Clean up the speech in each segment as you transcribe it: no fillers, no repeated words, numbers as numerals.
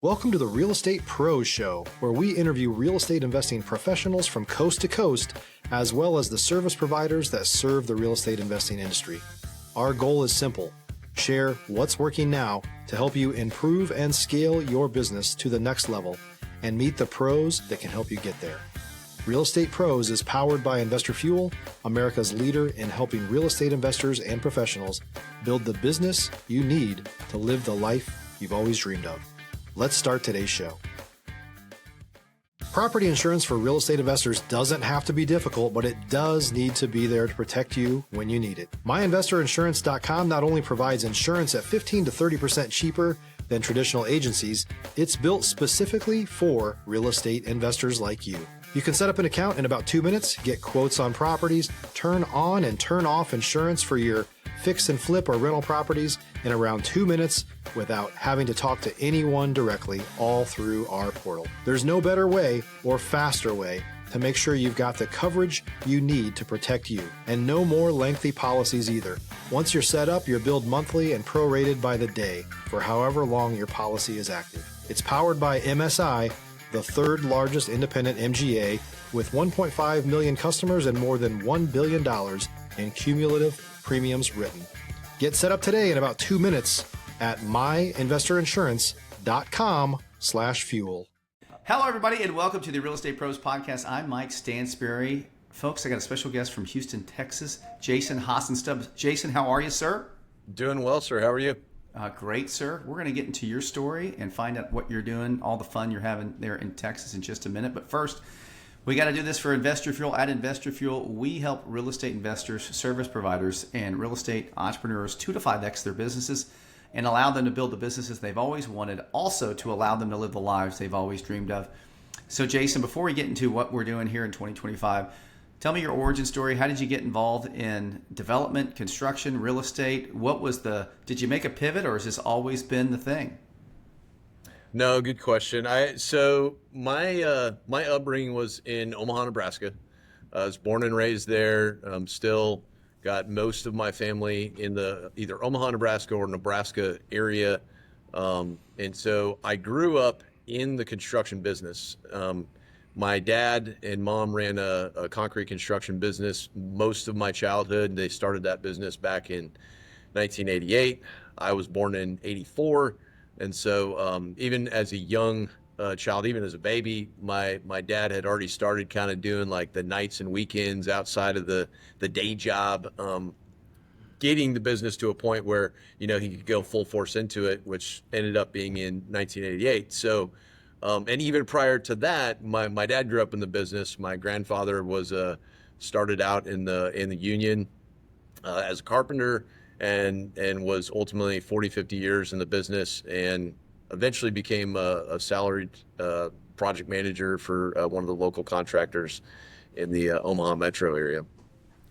Welcome to the Real Estate Pros Show, where we interview real estate investing professionals from coast to coast, as well as the service providers that serve the real estate investing industry. Our goal is simple: share what's working now to help you improve and scale your business to the next level and meet the pros that can help you get there. Real Estate Pros is powered by Investor Fuel, America's leader in helping real estate investors and professionals build the business you need to live the life you've always dreamed of. Let's start today's show. Property insurance for real estate investors doesn't have to be difficult, but it does need to be there to protect you when you need it. MyInvestorInsurance.com not only provides insurance at 15 to 30% cheaper than traditional agencies, it's built specifically for real estate investors like you. You can set up an account in about 2 minutes, get quotes on properties, turn on and turn off insurance for your fix and flip or rental properties in around 2 minutes without having to talk to anyone directly, all through our portal. There's no better way or faster way to make sure you've got the coverage you need to protect you, and no more lengthy policies either. Once you're set up, you're billed monthly and prorated by the day for however long your policy is active. It's powered by MSI, the third largest independent MGA, with 1.5 million customers and more than $1 billion in cumulative premiums written. Get set up today in about 2 minutes at myinvestorinsurance.com/fuel. Hello, everybody, and welcome to the Real Estate Pros Podcast. I'm Mike Stansbury. Folks, I got a special guest from Houston, Texas, Jason Hassenstab. Jason, how are you, sir? Doing well, sir. How are you? Great, sir. We're going to get into your story and find out what you're doing, all the fun you're having there in Texas in just a minute. But first, we got to do this for Investor Fuel. At Investor Fuel, we help real estate investors, service providers, and real estate entrepreneurs 2 to 5x their businesses and allow them to build the businesses they've always wanted, also to allow them to live the lives they've always dreamed of. So, Jason, before we get into what we're doing here in 2025, tell me your origin story. How did you get involved in development, construction, real estate? Did you make a pivot, or has this always been the thing? No, good question. So my upbringing was in Omaha, Nebraska. I was born and raised there. Still got most of my family in the either Omaha, Nebraska or Nebraska area. And so I grew up in the construction business. My dad and mom ran a concrete construction business most of my childhood. They started that business back in 1988. I was born in 84. And so even as a young child, even as a baby, my dad had already started kind of doing like the nights and weekends outside of the day job, getting the business to a point where, he could go full force into it, which ended up being in 1988. So, and even prior to that, my dad grew up in the business. My grandfather was started out in the union as a carpenter, and was ultimately 40, 50 years in the business, and eventually became a salaried project manager for one of the local contractors in the Omaha metro area.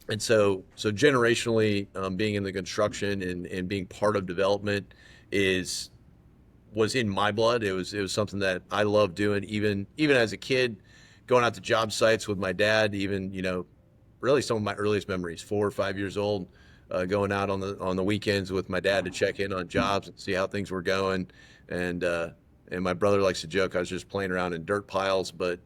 And so generationally, being in the construction and being part of development was in my blood. It was something that I loved doing, even as a kid, going out to job sites with my dad. Even really some of my earliest memories, 4 or 5 years old. Going out on the weekends with my dad to check in on jobs and see how things were going, and my brother likes to joke I was just playing around in dirt piles, but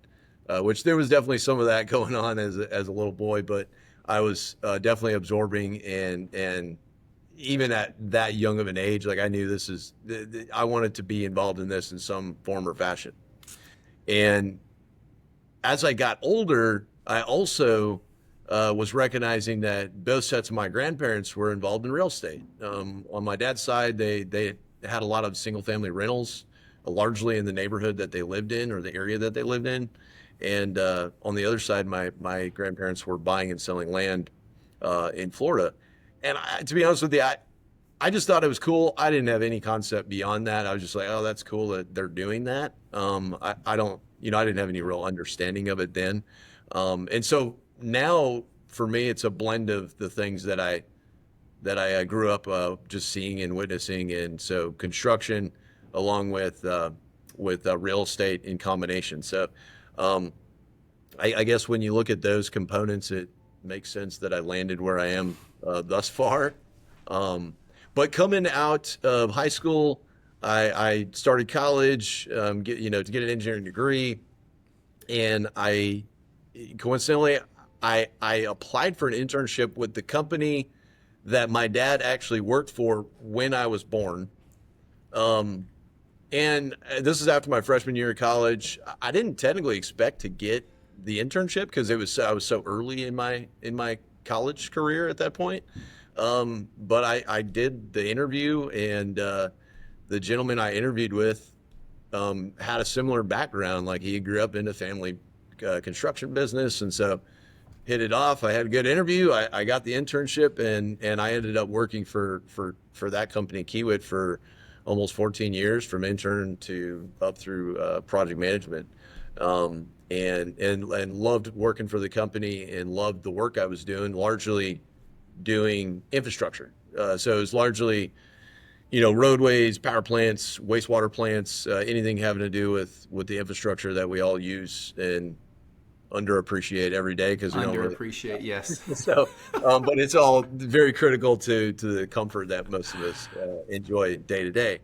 which there was definitely some of that going on as a little boy, but I was definitely absorbing, and even at that young of an age, like I knew I wanted to be involved in this in some form or fashion. And as I got older, I also was recognizing that both sets of my grandparents were involved in real estate. On my dad's side, they had a lot of single-family rentals, largely in the neighborhood that they lived in or the area that they lived in. And on the other side, my grandparents were buying and selling land in Florida. And to be honest with you, I just thought it was cool. I didn't have any concept beyond that. I was just like, oh, that's cool that they're doing that. I didn't have any real understanding of it then. And so now for me, it's a blend of the things that I grew up just seeing and witnessing. And so construction along with real estate in combination. So I guess when you look at those components, it makes sense that I landed where I am thus far. But coming out of high school, I started college, to get an engineering degree, and coincidentally, I applied for an internship with the company that my dad actually worked for when I was born. And this is after my freshman year of college. I didn't technically expect to get the internship because I was so early in my college career at that point. But I did the interview, and the gentleman I interviewed with had a similar background. Like, he grew up in a family construction business, and so hit it off. I had a good interview. I got the internship, and I ended up working for that company, Kiewit, for almost 14 years, from intern to up through project management, and loved working for the company and loved the work I was doing, largely doing infrastructure. So it was largely, roadways, power plants, wastewater plants, anything having to do with the infrastructure that we all use and underappreciate every day, because we don't really Underappreciate, yes. so, but it's all very critical to the comfort that most of us enjoy day to day.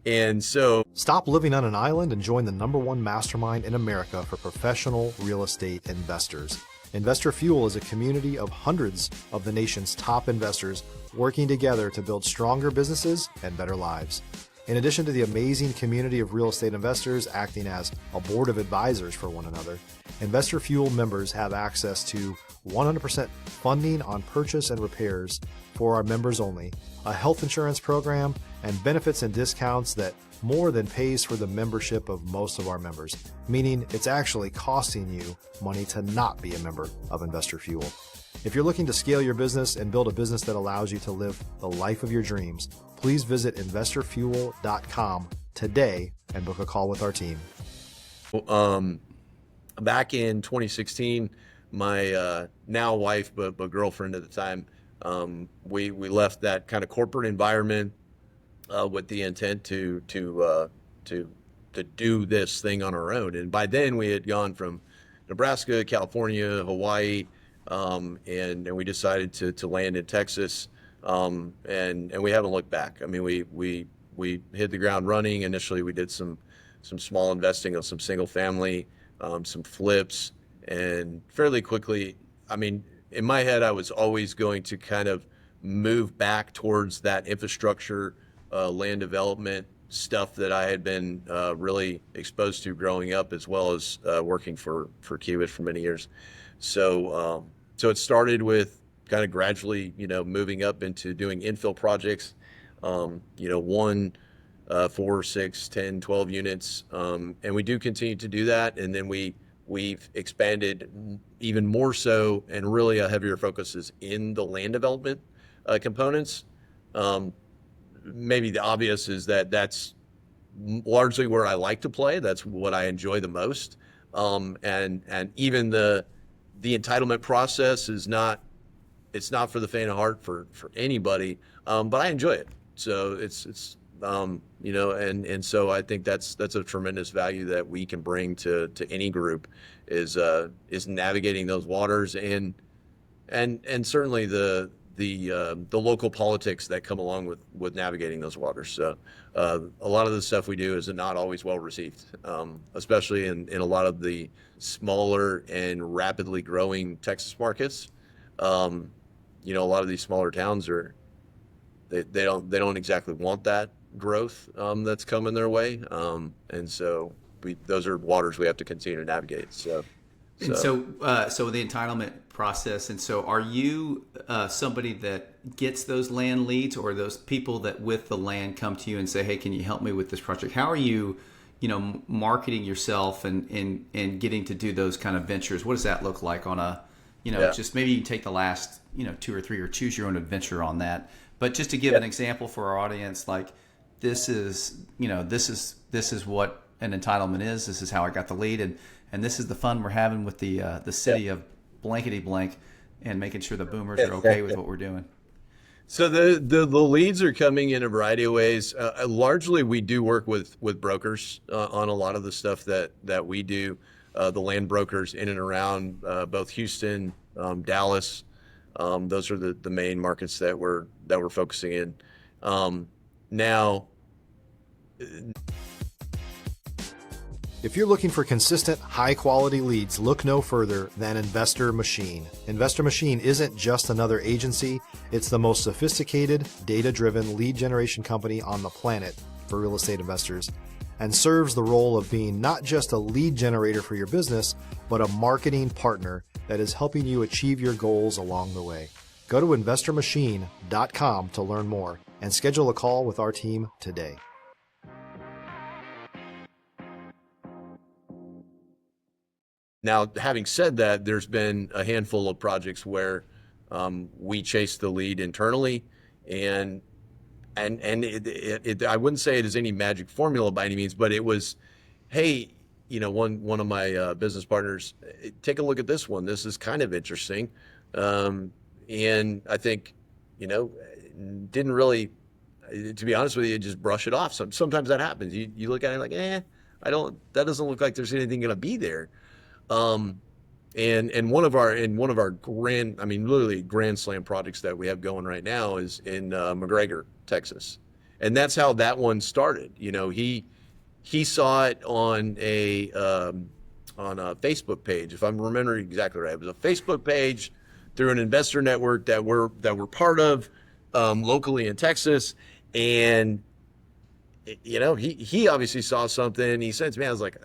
And so, Stop living on an island and join the #1 mastermind in America for professional real estate investors. Investor Fuel is a community of hundreds of the nation's top investors working together to build stronger businesses and better lives. In addition to the amazing community of real estate investors acting as a board of advisors for one another, Investor Fuel members have access to 100% funding on purchase and repairs for our members only, a health insurance program, and benefits and discounts that more than pays for the membership of most of our members, meaning it's actually costing you money to not be a member of Investor Fuel. If you're looking to scale your business and build a business that allows you to live the life of your dreams, please visit investorfuel.com today and book a call with our team. Back in 2016, my now wife, but girlfriend at the time, we left that kind of corporate environment with the intent to do this thing on our own. And by then, we had gone from Nebraska, California, Hawaii, and we decided to land in Texas, and we haven't looked back. I mean, we hit the ground running. Initially, we did some small investing on some single family, some flips, and fairly quickly, I mean, in my head, I was always going to kind of move back towards that infrastructure, land development stuff that I had been really exposed to growing up, as well as working for Kiewit for many years. So it started with kind of gradually, moving up into doing infill projects, 1, 4, 6, 10, 12 units. And we do continue to do that. And then we've expanded even more so, and really a heavier focus is in the land development components. Maybe the obvious is that that's largely where I like to play. That's what I enjoy the most. And even the entitlement process it's not for the faint of heart for anybody, but I enjoy it. So it's and so I think that's a tremendous value that we can bring to any group is navigating those waters, and certainly the local politics that come along with navigating those waters. So a lot of the stuff we do is not always well received, especially in a lot of the smaller and rapidly growing Texas markets. A lot of these smaller towns they don't exactly want that growth that's coming their way, and so those are waters we have to continue to navigate. So the entitlement process. And so, are you somebody that gets those land leads, or those people that with the land come to you and say, "Hey, can you help me with this project?" How are you, marketing yourself and getting to do those kind of ventures? What does that look like on a, just maybe you can take the last 2 or 3, or choose your own adventure on that. But just to give an example for our audience, like this is what an entitlement is. This is how I got the lead, and this is the fun we're having with the city of blankety blank, and making sure the boomers are okay with what we're doing. So the leads are coming in a variety of ways. Largely, we do work with brokers on a lot of the stuff that we do. The land brokers in and around both Houston, Dallas. Those are the main markets that we're focusing in. Now, If you're looking for consistent, high-quality leads, look no further than Investor Machine. Investor Machine isn't just another agency. It's the most sophisticated, data-driven lead generation company on the planet for real estate investors, and serves the role of being not just a lead generator for your business, but a marketing partner that is helping you achieve your goals along the way. Go to investormachine.com to learn more and schedule a call with our team today. Now, having said that, there's been a handful of projects where we chased the lead internally, and I wouldn't say it is any magic formula by any means, but it was, hey, one of my business partners, take a look at this one. This is kind of interesting, and I think, didn't really, to be honest with you, just brush it off. Sometimes that happens. You look at it like, that doesn't look like there's anything going to be there. And one of our grand, literally grand slam projects that we have going right now is in McGregor, Texas, and that's how that one started. He saw it on a Facebook page, if I'm remembering exactly right. It was a Facebook page through an investor network that we're part of locally in Texas, and he obviously saw something. He said to me, I was like,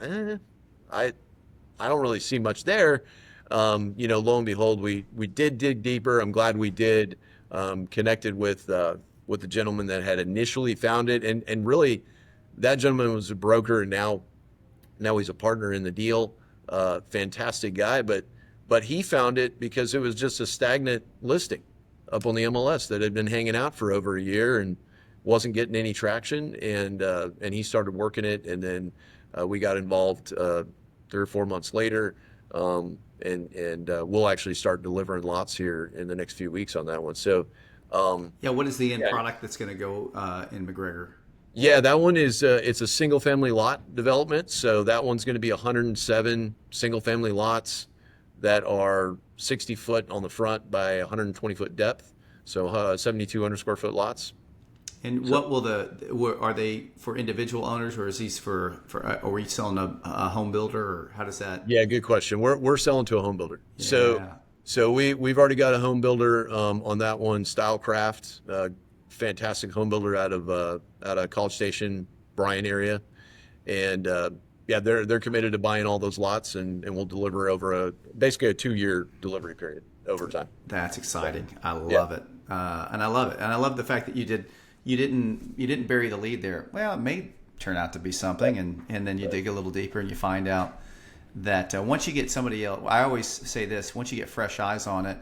I don't really see much there. Lo and behold, we did dig deeper. I'm glad we did. Connected with the gentleman that had initially found it, and really, that gentleman was a broker, and now he's a partner in the deal. Fantastic guy, but he found it because it was just a stagnant listing up on the MLS that had been hanging out for over a year and wasn't getting any traction. And he started working it, and then we got involved 3 or 4 months later, and we'll actually start delivering lots here in the next few weeks on that one. So, what is the end product that's going to go in McGregor? Yeah, that one is it's a single family lot development. So that one's going to be 107 single family lots that are 60 foot on the front by 120 foot depth. So 7,200 square foot lots. And what will are they for individual owners, or is these for are we selling a home builder, or how does that? Yeah, good question. We're selling to a home builder. Yeah. So we've already got a home builder on that one, Stylecraft, fantastic home builder out of College Station, Bryan area, and they're committed to buying all those lots, and we'll deliver over basically a 2-year delivery period over time. That's exciting. I love it, and I love it, and I love the fact that you didn't bury the lead there. Well, it may turn out to be something, and then you dig a little deeper and you find out that once you get somebody else, I always say this, once you get fresh eyes on it,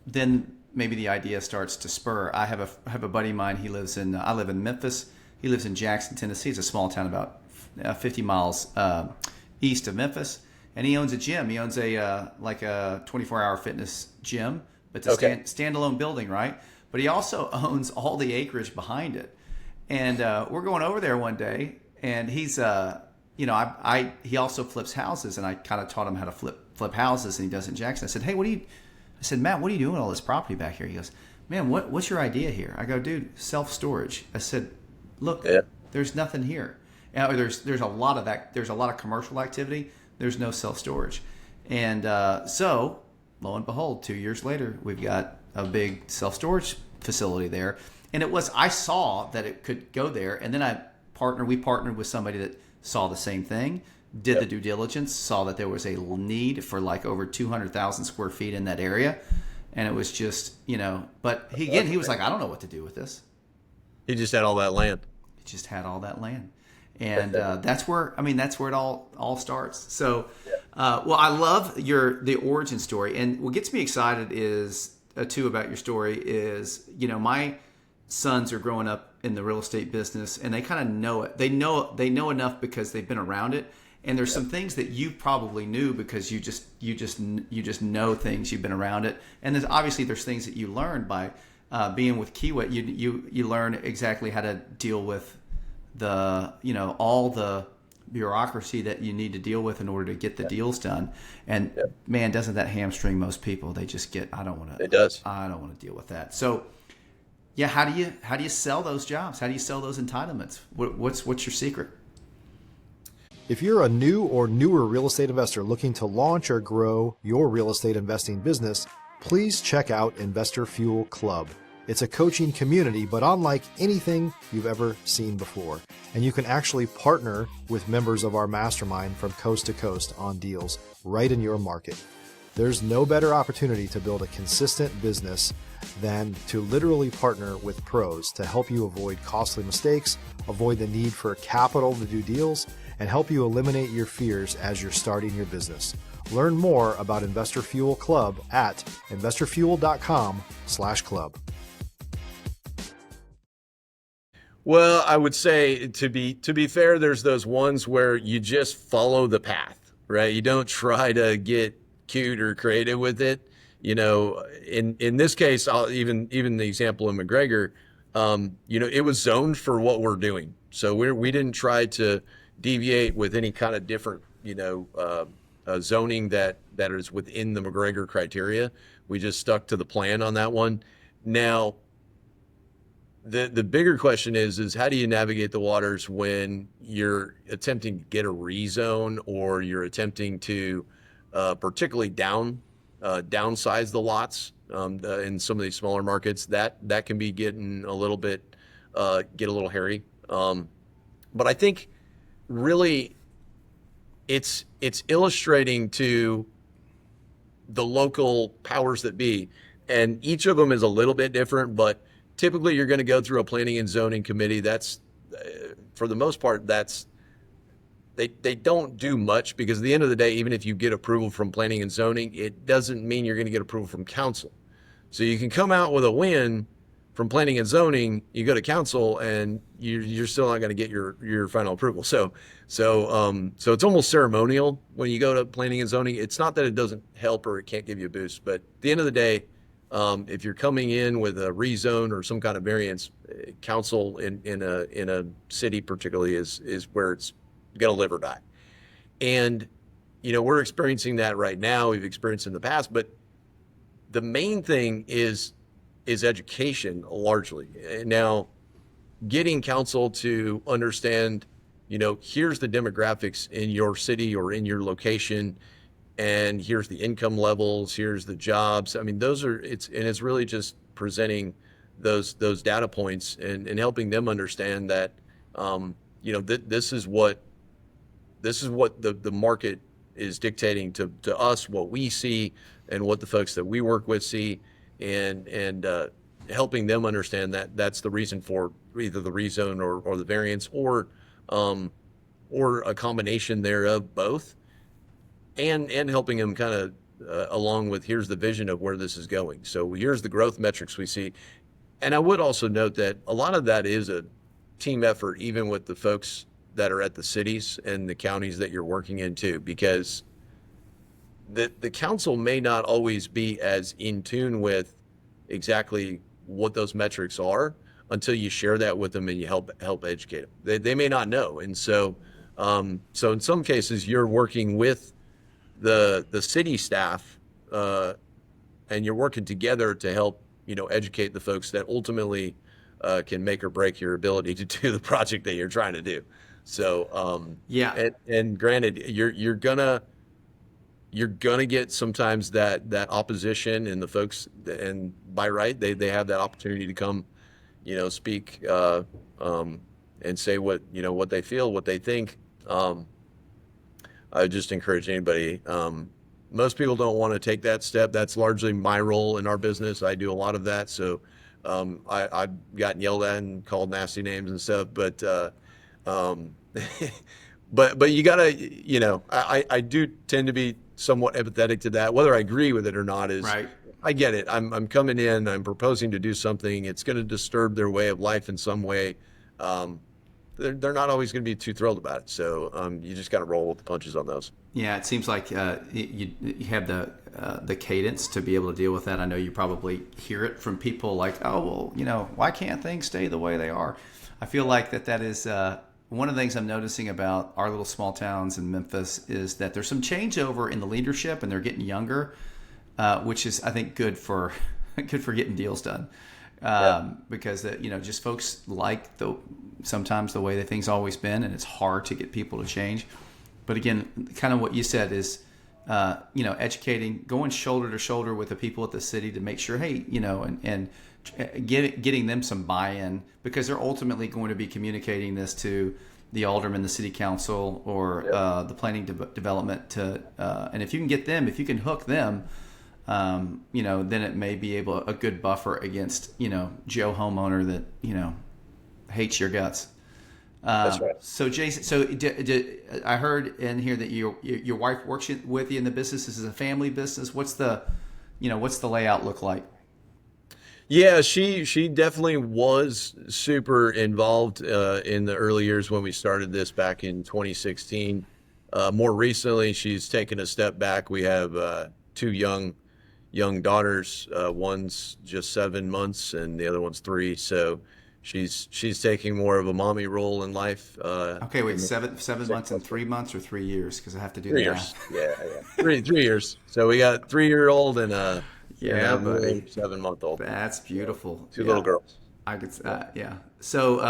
then maybe the idea starts to spur. I have a buddy of mine. I live in Memphis. He lives in Jackson, Tennessee. It's a small town about 50 miles east of Memphis, and he owns a gym. He owns a 24-hour fitness gym, but it's a standalone building, right? But he also owns all the acreage behind it. And we're going over there one day, and he's, he also flips houses, and I kind of taught him how to flip houses, and he does it in Jackson. I said, hey, Matt, what are you doing with all this property back here? He goes, man, what's your idea here? I go, dude, self-storage. I said, look, there's nothing here. There's a lot of that. There's a lot of commercial activity. There's no self-storage. And so, lo and behold, 2 years later, we've got a big self-storage facility there. And I saw that it could go there. And then we partnered with somebody that saw the same thing, did the due diligence, saw that there was a need for like over 200,000 square feet in that area. And it was just, but he was like, I don't know what to do with this. He just had all that land. He just had all that land. And that's where it all starts. So, I love the origin story. And what gets me excited is, too, about your story is, my sons are growing up in the real estate business, and they kind of know it. They know enough because they've been around it. And there's some things that you probably knew because you just know things. You've been around it. And there's things that you learned by being with Kiewit. You learn exactly how to deal with all the bureaucracy that you need to deal with in order to get the deals done. And man, doesn't that hamstring most people? They just get, I don't want to. It does. I don't want to deal with that. So Yeah, how do you sell those jobs? How do you sell those entitlements? What's your secret? If you're a new or newer real estate investor looking to launch or grow your real estate investing business, please check out Investor Fuel Club. It's a coaching community, but unlike anything you've ever seen before. And you can actually partner with members of our mastermind from coast to coast on deals right in your market. There's no better opportunity to build a consistent business than to literally partner with pros to help you avoid costly mistakes, avoid the need for capital to do deals, and help you eliminate your fears as you're starting your business. Learn more about Investor Fuel Club at investorfuel.com/club. Well, I would say to be fair, there's those ones where you just follow the path, right? You don't try to get cute or creative with it. You know, in this case, even the example of McGregor, it was zoned for what we're doing. So we didn't try to deviate with any kind of different, zoning that is within the McGregor criteria. We just stuck to the plan on that one. Now, the bigger question is how do you navigate the waters when you're attempting to get a rezone, or you're attempting to particularly downsize the lots in some of these smaller markets? That can be getting a little hairy. But I think really it's illustrating to the local powers that be, and each of them is a little bit different, but typically you're going to go through a planning and zoning committee. That's for the most part, they don't do much, because at the end of the day, even if you get approval from planning and zoning, it doesn't mean you're going to get approval from council. So you can come out with a win from planning and zoning, you go to council, and you're still not going to get your final approval. So it's almost ceremonial when you go to planning and zoning. It's not that it doesn't help or it can't give you a boost, but at the end of the day, if you're coming in with a rezone or some kind of variance, council in a city particularly is where it's going to live or die. And we're experiencing that right now. We've experienced it in the past, but the main thing is education largely. Now, getting council to understand, here's the demographics in your city or in your location, and here's the income levels, here's the jobs. I mean, it's really just presenting those data points and helping them understand that, this is what the market is dictating to us, what we see, and what the folks that we work with see, and helping them understand that that's the reason for either the rezone or the variance, or a combination thereof, both, and helping them kind of along with, here's the vision of where this is going. So here's the growth metrics we see. And I would also note that a lot of that is a team effort, even with the folks that are at the cities and the counties that you're working in too, because the council may not always be as in tune with exactly what those metrics are until you share that with them and you help educate them. They may not know. And so in some cases you're working with the city staff, and you're working together to help, educate the folks that ultimately can make or break your ability to do the project that you're trying to do. So, and granted, you're gonna get sometimes that opposition, and the folks, and by right, they have that opportunity to come, speak, and say what they feel, what they think. I would just encourage anybody. Most people don't want to take that step. That's largely my role in our business. I do a lot of that. So, I've gotten yelled at and called nasty names and stuff, but you gotta, I do tend to be somewhat empathetic to that. Whether I agree with it or not is right. I get it. I'm coming in, I'm proposing to do something. It's going to disturb their way of life in some way. They're not always going to be too thrilled about it. So you just got to roll with the punches on those. Yeah, it seems like you have the cadence to be able to deal with that. I know you probably hear it from people like, oh, well, why can't things stay the way they are? I feel like that is one of the things I'm noticing about our little small towns in Memphis is that there's some changeover in the leadership, and they're getting younger, which is, I think, good for getting deals done. because just folks like sometimes the way that things always been, and it's hard to get people to change. But again, kind of what you said is, educating, going shoulder to shoulder with the people at the city to make sure, hey, and getting them some buy-in, because they're ultimately going to be communicating this to the alderman, the city council, or the planning development. And if you can hook them, then it may be a good buffer against, Joe homeowner that, hates your guts. That's right. So Jason, I heard in here that your wife works with you in the business. This is a family business. What's the layout look like? Yeah, she definitely was super involved in the early years when we started this back in 2016. More recently, she's taken a step back. We have two young daughters. One's just 7 months, and the other one's 3. So she's taking more of a mommy role in life. Okay, wait, 7 months and 3 months, or 3 years? Because I have to do 3 the years. math. Yeah. 3 years. So we got 3-year-old and Yeah, buddy. 7-month-old. That's beautiful. Two little girls. I could, yeah. So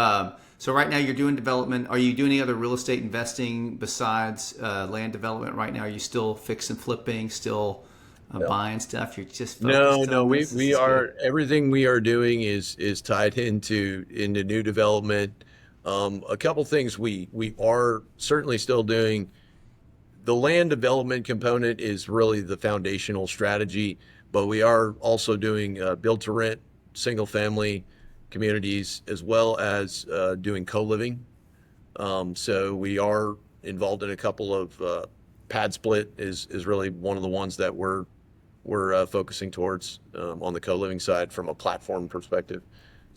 right now you're doing development. Are you doing any other real estate investing besides land development right now? Are you still fix and flipping, still buying stuff? You're just focused No. on this? We are everything we are doing is tied into new development. A couple things we are certainly still doing. The land development component is really the foundational strategy, but we are also doing build to rent, single family communities, as well as doing co-living. So we are involved in a couple of pad split is really one of the ones that we're focusing towards on the co-living side from a platform perspective.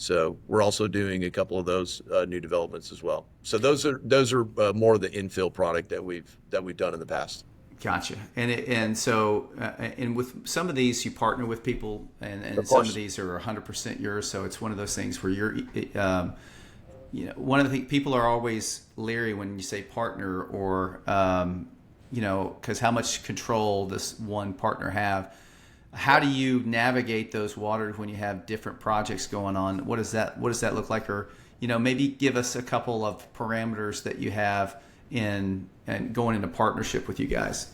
So we're also doing a couple of those new developments as well. So those are more of the infill product that we've done in the past. Gotcha. And so with some of these, you partner with people, and some of these are 100% yours. So it's one of those things where you're, one of the things people are always leery when you say partner, or, because how much control does one partner have? How do you navigate those waters when you have different projects going on? What does that look like? Or, maybe give us a couple of parameters that you have in and going into partnership with you guys.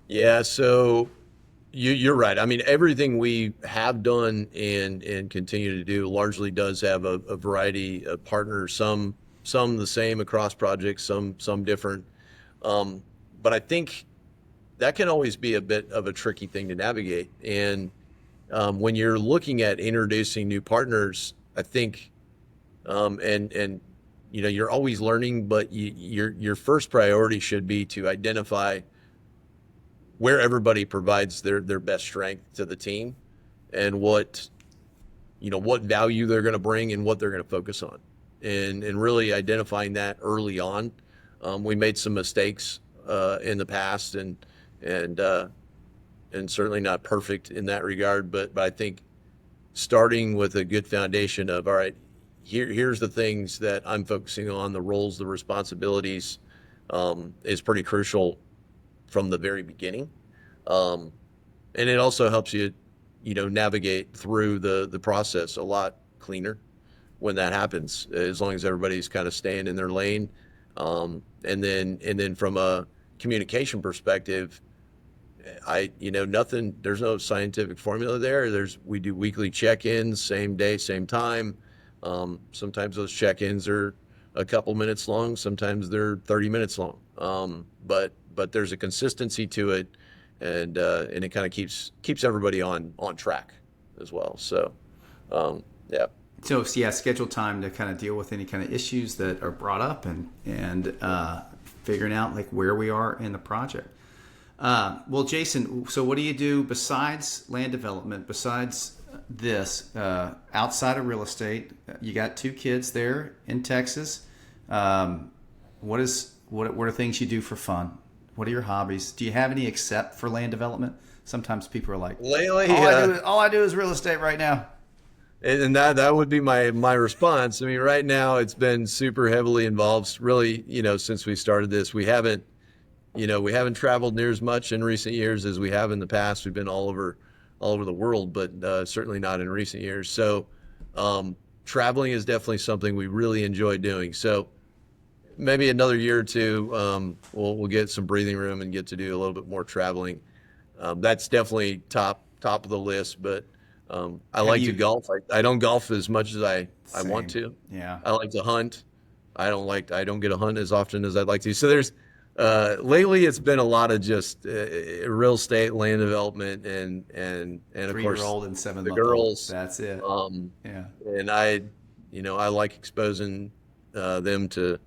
Yeah, so you're right. I mean, everything we have done and continue to do largely does have a variety of partners. Some the same across projects, some different. But I think that can always be a bit of a tricky thing to navigate. And when you're looking at introducing new partners, I think, and you're always learning, but your first priority should be to identify where everybody provides their best strength to the team, and what value they're going to bring and what they're going to focus on, and really identifying that early on. We made some mistakes in the past, and certainly not perfect in that regard, but I think starting with a good foundation of, all right, here's the things that I'm focusing on, the roles, the responsibilities, is pretty crucial from the very beginning. And it also helps you, navigate through the process a lot cleaner when that happens, as long as everybody's kind of staying in their lane. And then from a communication perspective, there's no scientific formula there. We do weekly check-ins, same day, same time. Sometimes those check-ins are a couple minutes long. Sometimes they're 30 minutes long. But there's a consistency to it, and it kind of keeps everybody on track as well. So, yeah. So yeah, schedule time to kind of deal with any kind of issues that are brought up, and figuring out like where we are in the project. Well, Jason, so what do you do besides land development, besides this, outside of real estate? You got 2 kids there in Texas. What are things you do for fun? What are your hobbies? Do you have any except for land development? Sometimes people are like, lately, all I do is real estate right now. And that would be my response. I mean, right now it's been super heavily involved. Really, since we started this, we haven't traveled near as much in recent years as we have in the past. We've been all over all over the world, but certainly not in recent years. So traveling is definitely something we really enjoy doing. So maybe another year or two, we'll get some breathing room and get to do a little bit more traveling. That's definitely top of the list. But I like to golf. I don't golf as much as I want to. Yeah. I like to hunt. I don't get to hunt as often as I'd like to. So there's lately it's been a lot of just real estate, land development, and of course 3-year-old and 7-month-old. the girls. That's it. Yeah. And I like exposing them to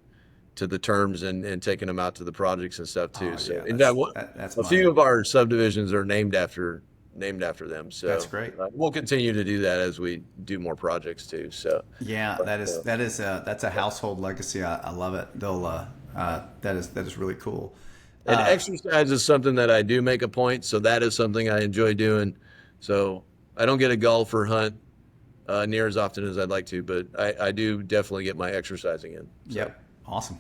the terms and taking them out to the projects and stuff too. So yeah, in fact, that's a few of our subdivisions are named after them. So that's great. We'll continue to do that as we do more projects too. So yeah, that's a household legacy. I love it. They'll that is really cool. And exercise is something that I do make a point. So that is something I enjoy doing. So I don't get a golf or hunt near as often as I'd like to, but I do definitely get my exercising in. So. Yep. Awesome.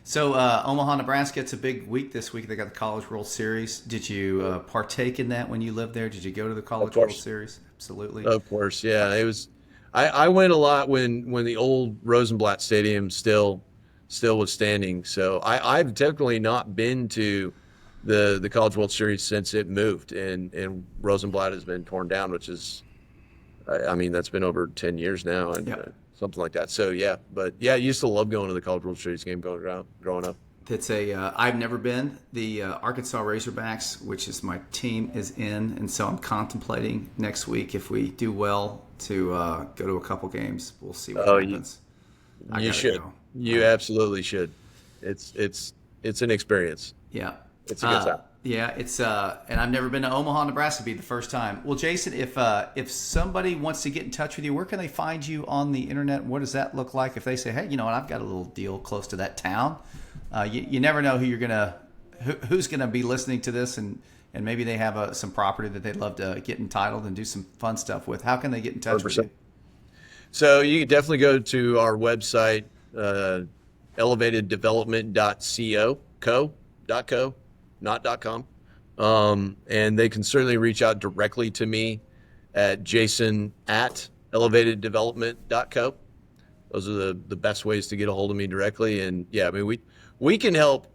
So Omaha, Nebraska, it's a big week this week. They got the College World Series. Did you partake in that when you lived there? Did you go to the College World Series? Absolutely. Of course, yeah. It was. I went a lot when the old Rosenblatt Stadium still was standing. So I've technically not been to the College World Series since it moved, and Rosenblatt has been torn down, which is, I mean, that's been over 10 years now, and. Yep. Something like that. So yeah, but yeah, I used to love going to the College World Series game growing up. It's I've never been. The Arkansas Razorbacks, which is my team, is in, and so I'm contemplating next week if we do well to go to a couple games. We'll see what happens. You should. Go. You absolutely should. It's an experience. Yeah, it's a good time. Yeah, it's and I've never been to Omaha, Nebraska. It'd be the first time. Well, Jason, if somebody wants to get in touch with you, where can they find you on the internet? What does that look like? If they say, hey, you know what, I've got a little deal close to that town. You never know who's gonna be listening to this, and maybe they have some property that they'd love to get entitled and do some fun stuff with. How can they get in touch 100%. With you? So you can definitely go to our website, elevateddevelopment.co, not .com. And they can certainly reach out directly to me at jason@elevateddevelopment.co. Those are the best ways to get a hold of me directly. And yeah, I mean, we can help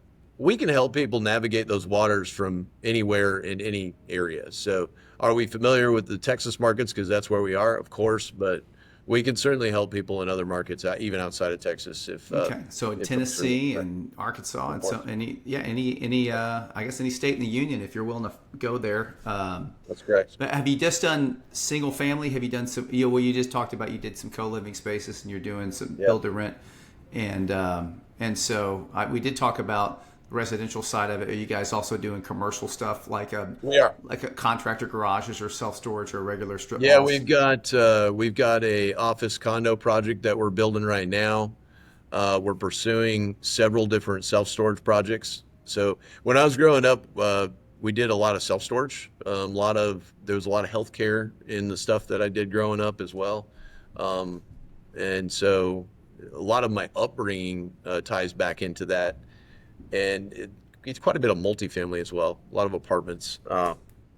people navigate those waters from anywhere in any area. So are we familiar with the Texas markets? Because that's where we are, of course, but we can certainly help people in other markets, even outside of Texas. So in Tennessee and Arkansas and so any I guess any state in the union, if you're willing to go there. That's correct. But have you just done single family? Have you done some? You just talked about you did some co-living spaces and you're doing some build to rent, and so we did talk about the residential side of it. Are you guys also doing commercial stuff like we are like a contractor garages or self storage or regular strip? Yeah, malls? we've got a office condo project that we're building right now. We're pursuing several different self storage projects. So when I was growing up, we did a lot of self storage. There was a lot of healthcare in the stuff that I did growing up as well, and so a lot of my upbringing ties back into that. And it's quite a bit of multifamily as well, a lot of apartments.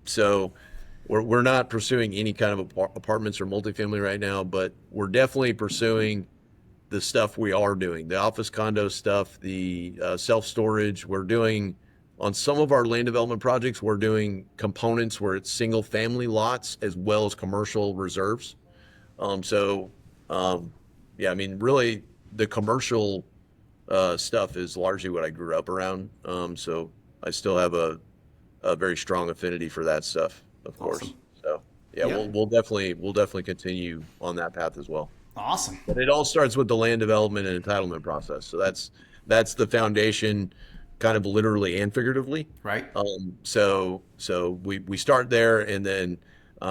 So we're not pursuing any kind of apartments or multifamily right now, but we're definitely pursuing the stuff we are doing, the office condo stuff, the self-storage. We're doing, on some of our land development projects, we're doing components where it's single family lots as well as commercial reserves. Yeah, I mean, really the commercial stuff is largely what I grew up around. So I still have a very strong affinity for that stuff, of course. So yeah, we'll definitely continue on that path as well. Awesome. But it all starts with the land development and entitlement process. So that's the foundation, kind of literally and figuratively. Right. So we start there, and then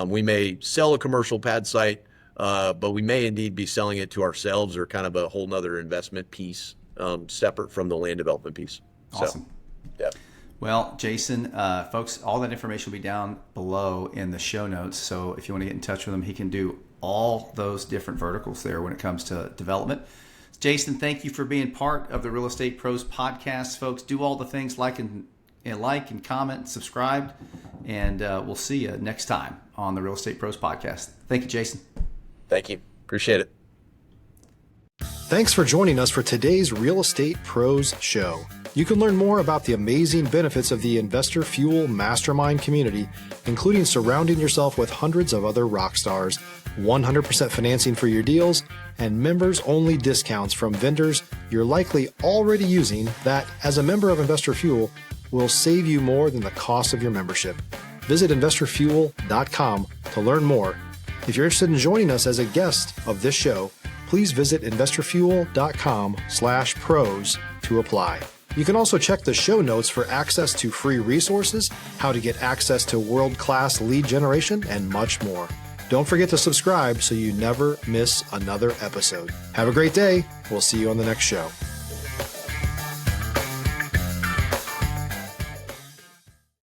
we may sell a commercial pad site, but we may indeed be selling it to ourselves or kind of a whole nother investment piece. Separate from the land development piece. Awesome. So, yeah. Well, Jason, folks, all that information will be down below in the show notes. So if you want to get in touch with him, he can do all those different verticals there when it comes to development. Jason, thank you for being part of the Real Estate Pros podcast, folks. Do all the things like and comment, subscribe, and we'll see you next time on the Real Estate Pros podcast. Thank you, Jason. Thank you. Appreciate it. Thanks for joining us for today's Real Estate Pros show. You can learn more about the amazing benefits of the Investor Fuel Mastermind community, including surrounding yourself with hundreds of other rock stars, 100% financing for your deals, and members-only discounts from vendors you're likely already using that, as a member of Investor Fuel, will save you more than the cost of your membership. Visit investorfuel.com to learn more. If you're interested in joining us as a guest of this show, please visit investorfuel.com/pros to apply. You can also check the show notes for access to free resources, how to get access to world-class lead generation, and much more. Don't forget to subscribe so you never miss another episode. Have a great day. We'll see you on the next show.